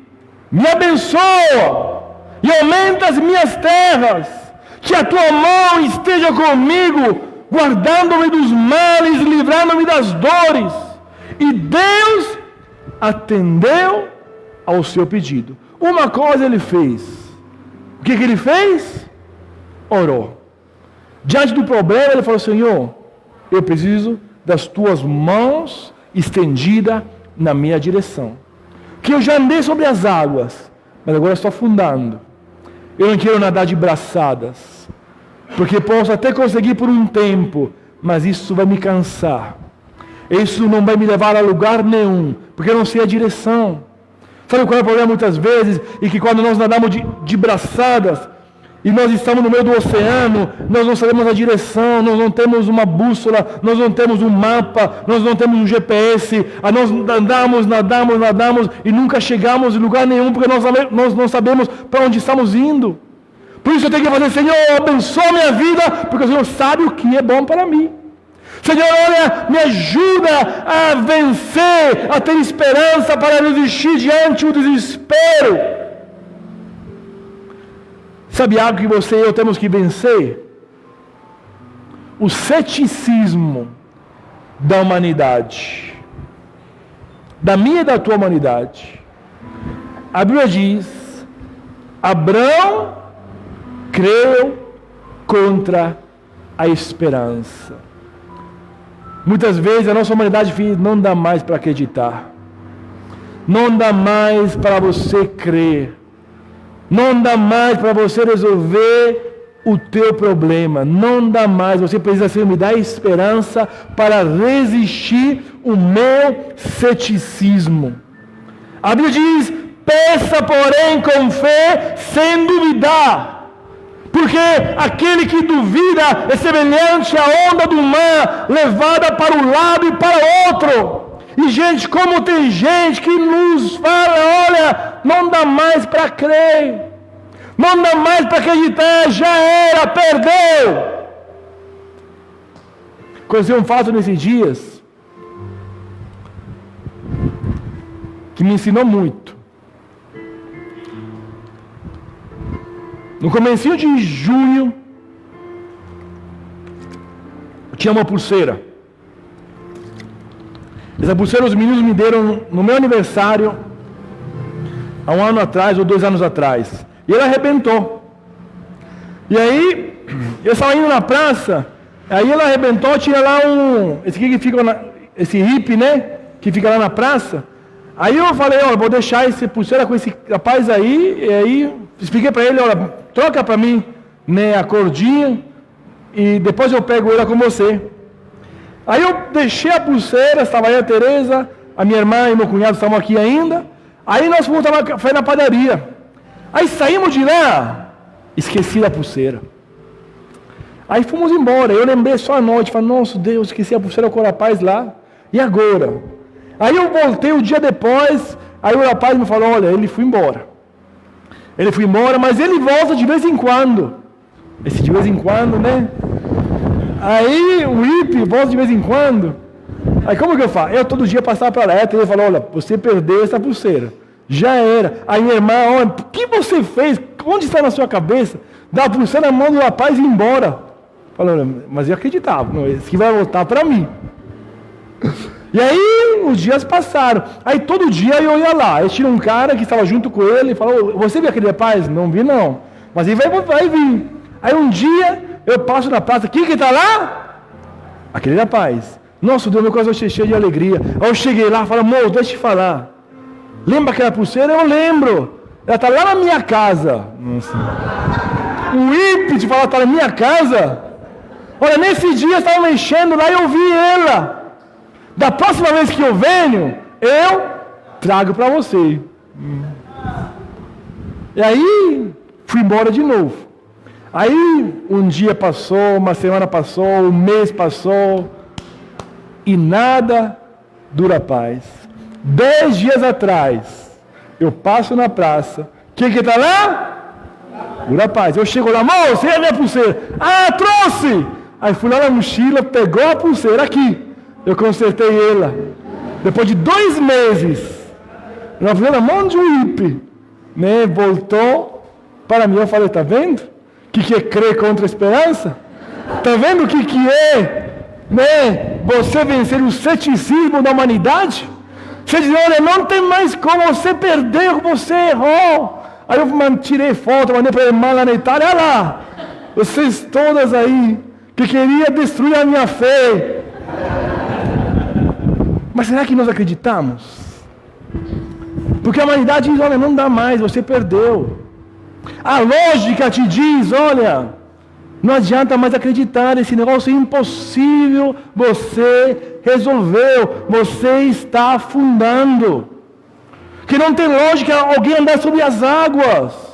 me abençoa e aumenta as minhas terras, que a tua mão esteja comigo, guardando-me dos males, livrando-me das dores. E Deus atendeu ao seu pedido. Uma coisa ele fez. O que ele fez? Orou. Diante do problema, ele falou: Senhor, eu preciso das tuas mãos estendidas na minha direção. Que eu já andei sobre as águas, mas agora estou afundando. Eu não quero nadar de braçadas, porque posso até conseguir por um tempo, mas isso vai me cansar. Isso não vai me levar a lugar nenhum, porque eu não sei a direção. Sabe qual é o problema muitas vezes? E que quando nós nadamos de braçadas, e nós estamos no meio do oceano, nós não sabemos a direção, nós não temos uma bússola, nós não temos um mapa, nós não temos um GPS, nós nadamos e nunca chegamos em lugar nenhum, porque nós não sabemos para onde estamos indo. Por isso eu tenho que fazer: Senhor, abençoa a minha vida, porque o Senhor sabe o que é bom para mim. Senhor, olha, me ajuda a vencer, a ter esperança para resistir diante do desespero. Sabe algo que você e eu temos que vencer? O ceticismo da humanidade. Da minha e da tua humanidade. A Bíblia diz: Abraão creu contra a esperança. Muitas vezes a nossa humanidade não dá mais para acreditar. Não dá mais para você crer. Não dá mais para você resolver o teu problema. Não dá mais. Você precisa, Senhor, me dar esperança para resistir o meu ceticismo. A Bíblia diz: peça, porém, com fé, sem duvidar. Porque aquele que duvida é semelhante à onda do mar, levada para um lado e para o outro. E gente, como tem gente que nos fala, olha, não dá mais para crer, não dá mais para acreditar, já era, perdeu. Aconteceu um fato nesses dias que me ensinou muito. No comecinho de junho, eu tinha uma pulseira. Essa pulseira os meninos me deram no meu aniversário, há 1 ano atrás ou 2 anos atrás. E ela arrebentou. E aí, eu estava indo na praça, aí ela arrebentou, tinha lá esse aqui que fica, esse hippie, né? Que fica lá na praça. Aí eu falei, olha, vou deixar essa pulseira com esse rapaz aí, e aí expliquei para ele, olha, troca para mim, né, a cordinha, e depois eu pego ela com você. Aí eu deixei a pulseira, estava aí a Tereza, a minha irmã e meu cunhado estavam aqui ainda. Aí nós fomos tomar café na padaria. Aí saímos de lá, esqueci da pulseira. Aí fomos embora, eu lembrei só à noite, falei, nossa Deus, esqueci a pulseira com o rapaz lá, e agora? Aí eu voltei o dia depois, aí o rapaz me falou, olha, ele foi embora. Ele foi embora, mas ele volta de vez em quando. Esse de vez em quando, né? Aí o hippie volta de vez em quando. Aí como que eu faço? Eu todo dia passava para lá, ele falou, olha, você perdeu essa pulseira. Já era. Aí minha irmã, olha, o que você fez? Onde está na sua cabeça? Dá a pulseira na mão do rapaz e ir embora. Falou, mas eu acreditava, não, esse que vai voltar para mim. E aí os dias passaram. Aí todo dia eu ia lá. Aí tinha um cara que estava junto com ele e falou, você viu aquele rapaz? Não vi não. Mas ele vai vir. Aí um dia eu passo na praça, quem que está lá? Aquele rapaz. Nossa, Deus, meu coração cheio de alegria. Aí eu cheguei lá e falei, amor, deixa eu te falar. Lembra aquela pulseira? Eu lembro. Ela está lá na minha casa. Nossa. O hippie de falar, está na minha casa? Olha, nesse dia eu estava mexendo lá e eu vi ela. Da próxima vez que eu venho, eu trago para você. E aí, fui embora de novo. Aí, um dia passou, uma semana passou, um mês passou, e nada dura paz. 10 dias atrás, eu passo na praça, quem que está lá? O rapaz. Eu chego lá, moço, e a minha pulseira? Ah, trouxe! Aí fui lá na mochila, pegou a pulseira aqui. Eu consertei ela. Depois de 2 meses, ela foi na mão de um hippie, né? Voltou para mim. Eu falei, tá vendo? O que é crer contra a esperança? Tá vendo o que é, né? Você vencer o ceticismo da humanidade? Você diz, olha, não tem mais como, você perdeu, você errou. Aí eu tirei foto, mandei para a irmã lá na Itália, olha lá, vocês todas aí, que queria destruir a minha fé. Mas será que nós acreditamos? Porque a humanidade diz, olha, não dá mais, você perdeu. A lógica te diz, olha, não adianta mais acreditar, esse negócio é impossível, você resolveu, você está afundando. Que não tem lógica alguém andar sobre as águas.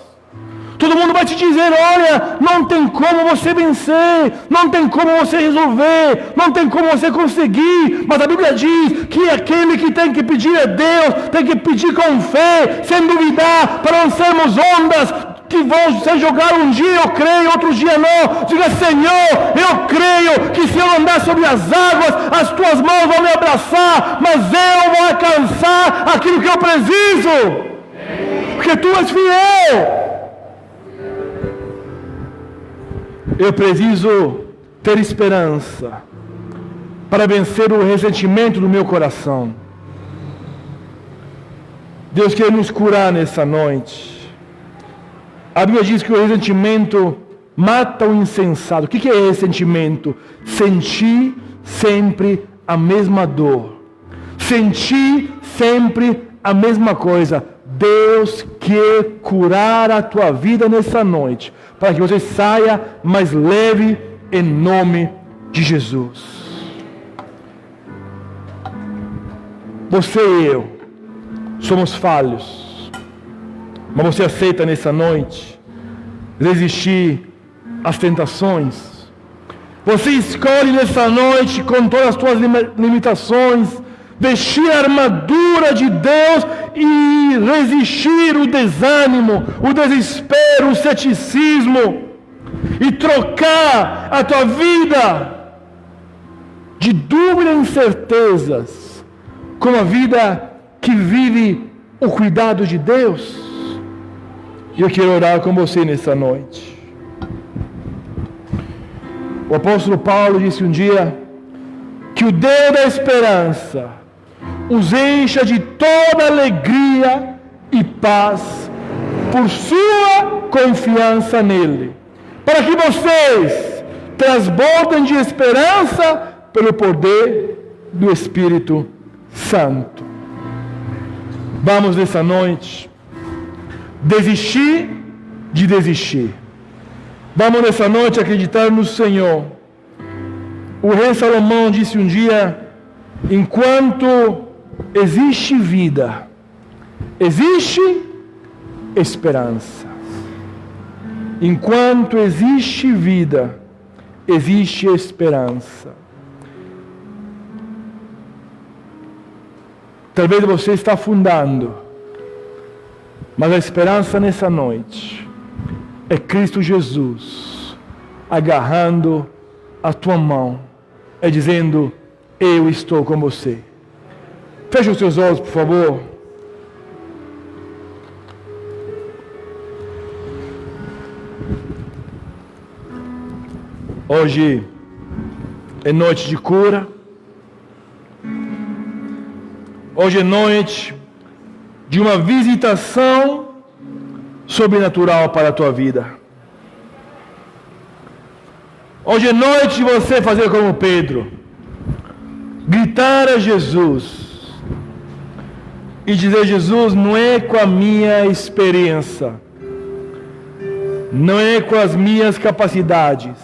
Todo mundo vai te dizer, olha, não tem como você vencer, não tem como você resolver, não tem como você conseguir. Mas a Bíblia diz que aquele que tem que pedir a Deus, tem que pedir com fé, sem duvidar, para não sermos ondas que vão ser jogadas um dia eu creio, outro dia não. Diga, Senhor, eu creio que se eu andar sobre as águas, as tuas mãos vão me abraçar, mas eu vou alcançar aquilo que eu preciso, porque tu és fiel. Eu preciso ter esperança para vencer o ressentimento do meu coração. Deus quer nos curar nessa noite. A Bíblia diz que o ressentimento mata o insensato. O que é ressentimento? Sentir sempre a mesma dor. Sentir sempre a mesma coisa. Deus quer curar a tua vida nessa noite, para que você saia mais leve em nome de Jesus. Você e eu somos falhos, mas você aceita nessa noite resistir às tentações. Você escolhe nessa noite, com todas as suas limitações, vestir a armadura de Deus e resistir o desânimo, o desespero, o ceticismo, e trocar a tua vida de dúvida e incertezas com a vida que vive o cuidado de Deus. E eu quero orar com você nessa noite. O apóstolo Paulo disse um dia que o Deus da esperança os encha de toda alegria e paz por sua confiança nele, para que vocês transbordem de esperança pelo poder do Espírito Santo. Vamos nessa noite desistir de desistir. Vamos nessa noite acreditar no Senhor. O rei Salomão disse um dia: enquanto existe vida, existe esperança. Enquanto existe vida, existe esperança. Talvez você está afundando, mas a esperança nessa noite é Cristo Jesus agarrando a tua mão e dizendo: eu estou com você. Feche os seus olhos, por favor. Hoje é noite de cura. Hoje é noite de uma visitação sobrenatural para a tua vida. Hoje é noite de você fazer como Pedro, gritar a Jesus e dizer: Jesus, não é com a minha experiência, não é com as minhas capacidades,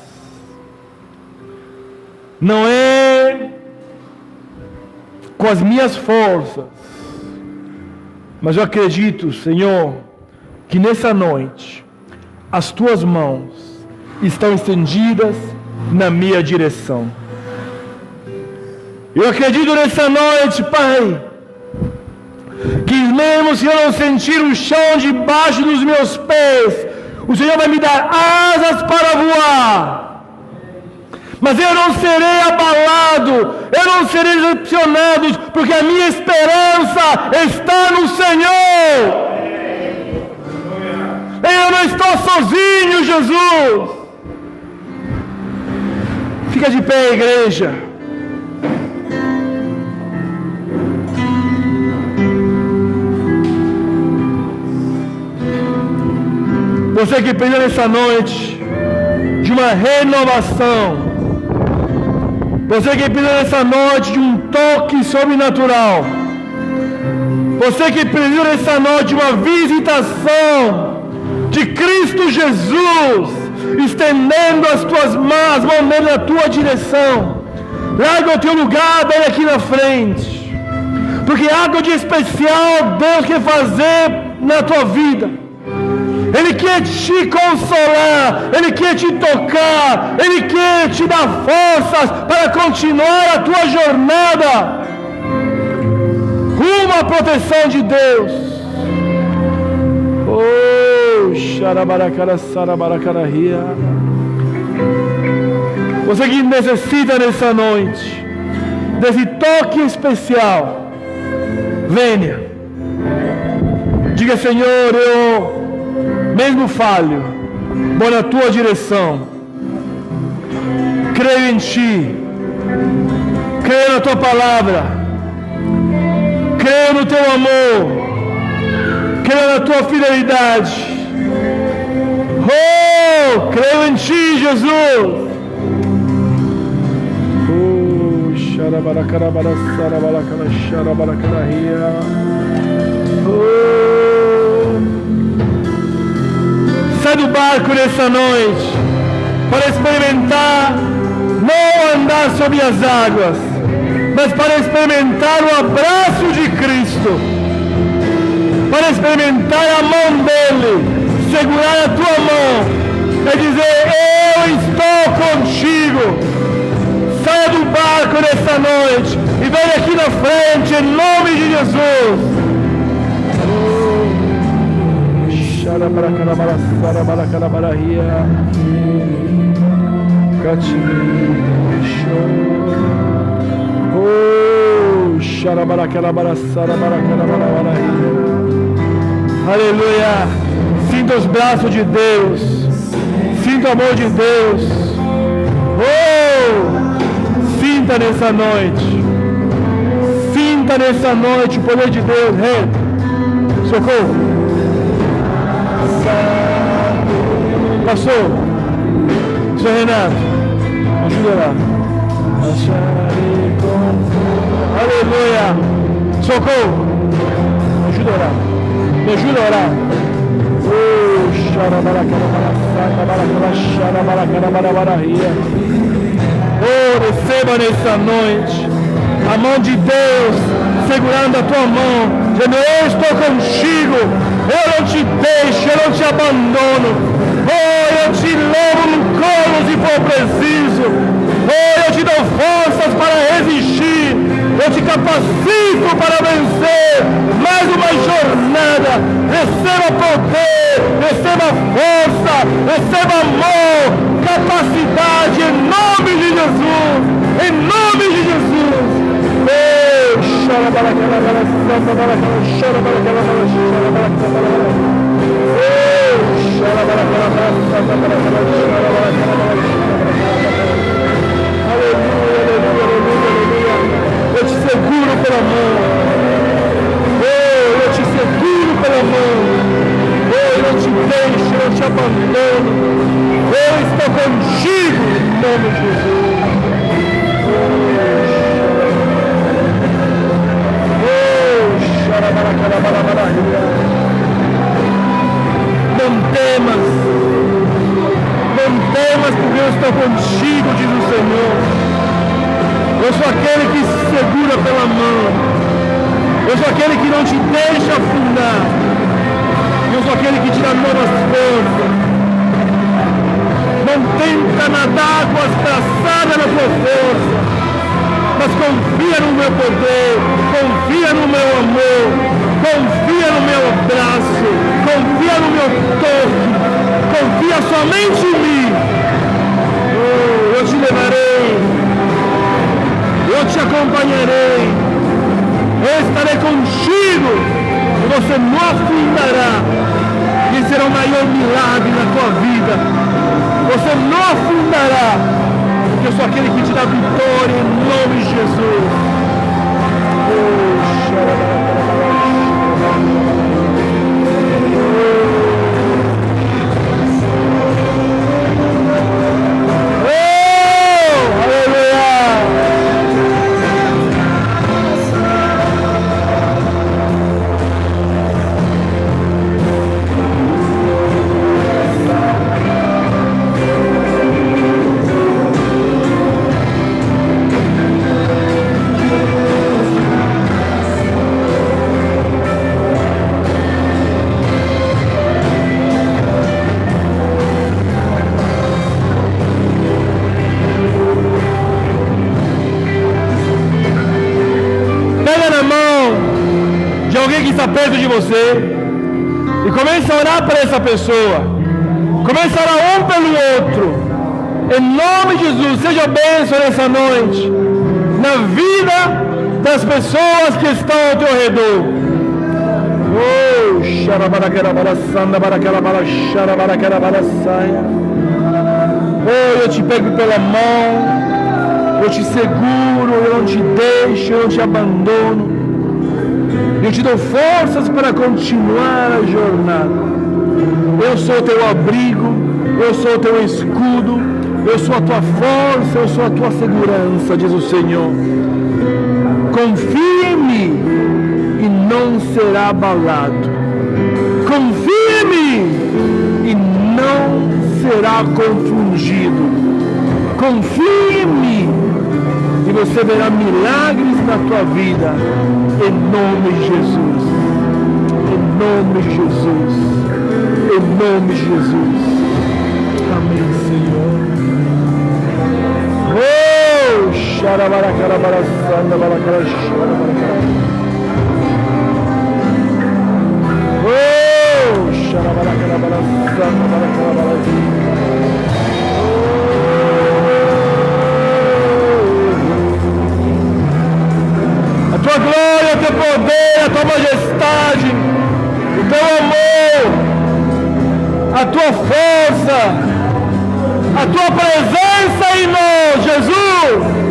não é com as minhas forças, mas eu acredito, Senhor, que nessa noite as tuas mãos estão estendidas na minha direção. Eu acredito nessa noite, Pai, que mesmo se eu não sentir o chão debaixo dos meus pés, o Senhor vai me dar asas para voar. Mas eu não serei abalado, eu não serei decepcionado, porque a minha esperança está no Senhor. Eu não estou sozinho, Jesus. Fica de pé, igreja. Você que precisa nessa noite de uma renovação, você que precisa nessa noite de um toque sobrenatural, você que precisa nessa noite de uma visitação de Cristo Jesus, estendendo as tuas mãos na tua direção, larga o teu lugar, vem aqui na frente, porque algo de especial Deus quer fazer na tua vida. Ele quer te consolar, Ele quer te tocar, Ele quer te dar forças para continuar a tua jornada rumo à proteção de Deus. Oh, xarabaracara, sarabaracararia. Você que necessita nessa noite desse toque especial, venha. Diga: Senhor, eu mesmo falho, vou na tua direção, creio em ti, creio na tua palavra, creio no teu amor, creio na tua fidelidade. Oh, creio em ti, Jesus. Oh, xarabaracarabara, sarabalacana, xarabalacanaria. Oh, sai do barco nessa noite para experimentar não andar sobre as águas, mas para experimentar o abraço de Cristo, para experimentar a mão dele, segurar a tua mão e dizer: eu estou contigo. Saia do barco nessa noite E vem aqui na frente, em nome de Jesus. Aleluia. Sinta os braços de Deus. Sinta o amor de Deus. Sinta nessa noite. Sinta nessa noite o poder de Deus. Socorro. Passou. Seu Renato, ajuda lá. Aleluia. Socorro. Me ajuda a orar. Me ajuda a orar. Receba nessa noite a mão de Deus segurando a tua mão, dizendo: eu estou contigo, eu não te deixo, eu não te abandono. Eu te levo no colo se for preciso. Eu te dou forças para resistir. Eu te capacito para vencer mais uma jornada. Receba poder, receba força, receba amor, capacidade, em nome de Jesus. Em nome de Jesus. Chora para aquela santa, para aquela chora para aquela chora para aquela. Chora para aquela santa, para aquela chora para aquela. Aleluia, aleluia, aleluia, aleluia. Eu te seguro pela mão. Eu te seguro pela mão. Eu não te deixo, eu não te abandono. Eu estou contigo, em nome de Jesus. Não temas, porque eu estou contigo, diz o Senhor. Eu sou aquele que se segura pela mão. Eu sou aquele que não te deixa afundar. Eu sou aquele que te dá novas forças. Não tenta nadar com as braçadas na tua força, mas confia no meu poder, confia no meu amor, confia no meu abraço, confia no meu toque, confia somente em mim. Eu te levarei, eu te acompanharei, eu estarei contigo, e você não afundará. E será o maior milagre na tua vida. Você não afundará, porque eu sou aquele que te dá vitória em nome de Jesus. Perto de você e comece a orar para essa pessoa, comece a orar um pelo outro, em nome de Jesus. Seja bênção nessa noite na vida das pessoas que estão ao teu redor. Eu te pego pela mão, eu te seguro, eu não te deixo, eu não te abandono. Eu te dou forças para continuar a jornada. Eu sou teu abrigo, eu sou teu escudo, eu sou a tua força, eu sou a tua segurança, diz o Senhor. Confie em mim e não será abalado. Confie em mim e não será confundido. Confie em mim e você verá milagres na tua vida, em nome de Jesus, em nome de Jesus, em nome de Jesus. Amém, Senhor. A tua glória, o teu poder, a tua majestade, o teu amor, a tua força, a tua presença em nós, Jesus.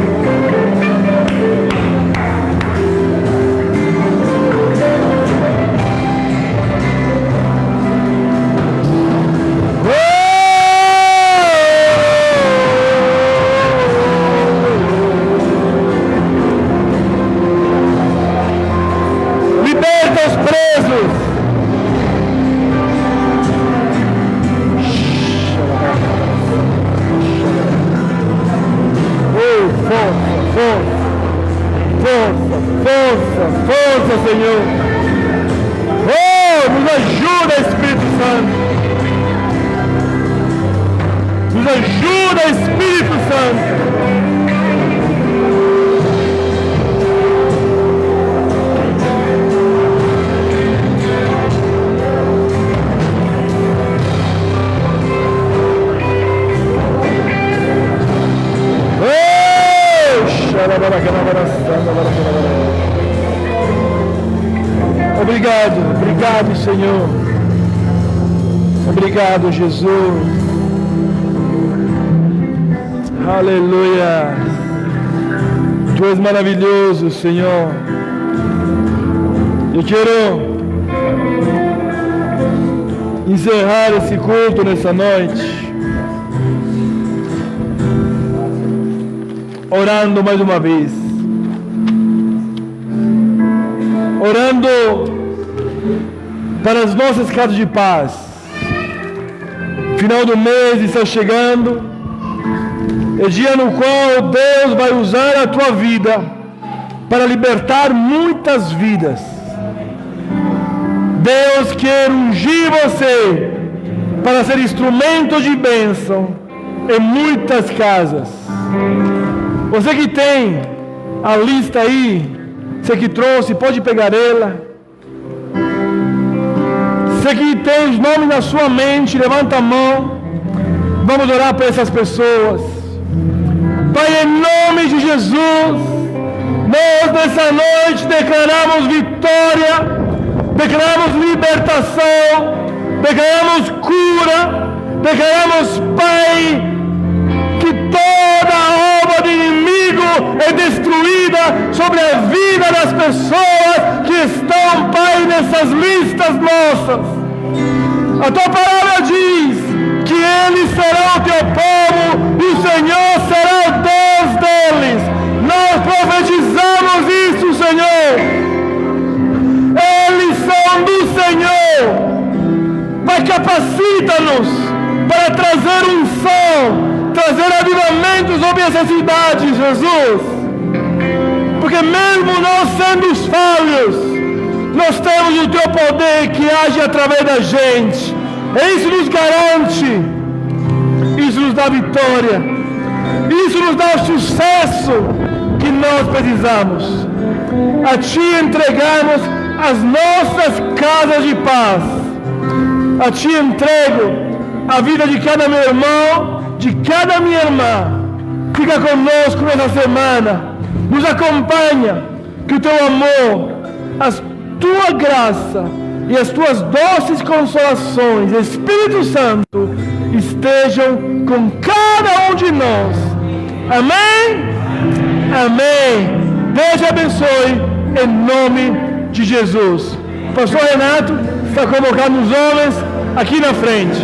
Liberta os presos. Força, Senhor. Oh, nos ajuda, Espírito Santo. Nos ajuda, Espírito Santo. Obrigado, Senhor. Obrigado, Jesus. Aleluia. Tu és maravilhoso, Senhor. Eu quero encerrar esse culto nessa noite orando mais uma vez. Orando para as nossas casas de paz. Final do mês está chegando. É dia no qual Deus vai usar a tua vida para libertar muitas vidas. Deus quer ungir você para ser instrumento de bênção em muitas casas. Você que tem a lista aí, você que trouxe, pode pegar ela. Você que tem os nomes na sua mente, levanta a mão. Vamos orar por essas pessoas. Pai, em nome de Jesus, nós nessa noite declaramos vitória, declaramos libertação, declaramos cura, declaramos, Pai, que toda obra do inimigo é destruída sobre a vida das pessoas que estão, Pai, nessas listas nossas. A tua palavra diz que eles serão o teu povo e o Senhor será o Deus deles. Nós profetizamos isso, Senhor. Eles são do Senhor. Pai, capacita-nos para trazer unção, trazer avivamento sobre essas cidades, Jesus. Porque mesmo nós sendo os falhos, nós temos o teu poder que age através da gente. Isso nos garante, isso nos dá vitória, isso nos dá o sucesso que nós precisamos. A Ti entregamos as nossas casas de paz. A Ti entrego a vida de cada meu irmão, de cada minha irmã. Fica conosco nessa semana. Nos acompanha. Que o Teu amor, a Tua graça e as Tuas doces consolações, Espírito Santo, estejam com cada um de nós. Amém? Amém. Deus te abençoe em nome de Jesus. Pastor Renato está convocando os homens aqui na frente.